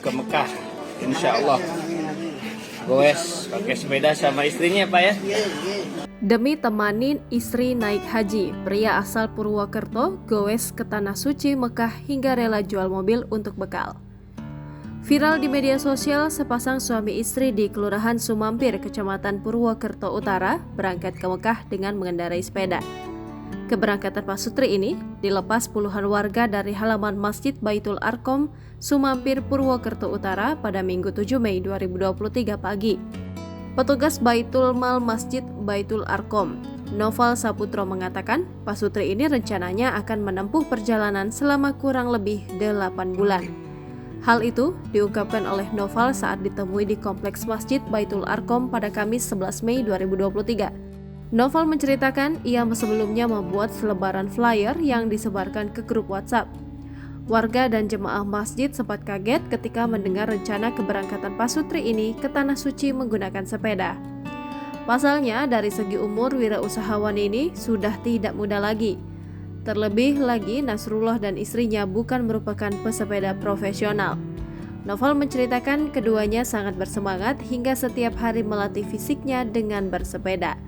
ke Mekah, insya Allah. Goes pakai sepeda sama istrinya Pak ya. Demi temanin istri naik haji, pria asal Purwokerto goes ke Tanah Suci Mekah hingga rela jual mobil untuk bekal. Viral di media sosial, sepasang suami istri di Kelurahan Sumampir, Kecamatan Purwokerto Utara, berangkat ke Mekah dengan mengendarai sepeda. Keberangkatan Pak Sutri ini dilepas puluhan warga dari halaman Masjid Baitul Arkom, Sumampir, Purwokerto Utara pada Minggu 7 Mei 2023 pagi. Petugas Baitul Mal Masjid Baitul Arkom, Noval Saputro mengatakan, Pak Sutri ini rencananya akan menempuh perjalanan selama kurang lebih 8 bulan. Hal itu diungkapkan oleh Noval saat ditemui di Kompleks Masjid Baitul Arkom pada Kamis 11 Mei 2023. Noval menceritakan ia sebelumnya membuat selebaran flyer yang disebarkan ke grup WhatsApp. Warga dan jemaah masjid sempat kaget ketika mendengar rencana keberangkatan Pak Sutri ini ke Tanah Suci menggunakan sepeda. Pasalnya, dari segi umur wirausahawan ini sudah tidak muda lagi. Terlebih lagi, Nasrullah dan istrinya bukan merupakan pesepeda profesional. Noval menceritakan keduanya sangat bersemangat hingga setiap hari melatih fisiknya dengan bersepeda.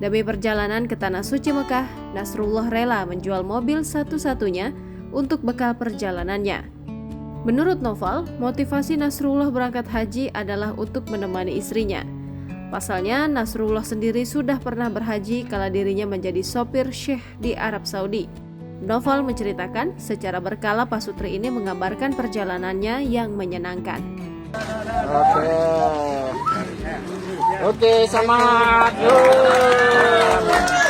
Demi perjalanan ke Tanah Suci Mekah, Nasrullah rela menjual mobil satu-satunya untuk bekal perjalanannya. Menurut Noval, motivasi Nasrullah berangkat haji adalah untuk menemani istrinya. Pasalnya, Nasrullah sendiri sudah pernah berhaji kala dirinya menjadi sopir syekh di Arab Saudi. Noval menceritakan secara berkala Pak Sutri ini mengabarkan perjalanannya yang menyenangkan. Oke, semangat. Yuk.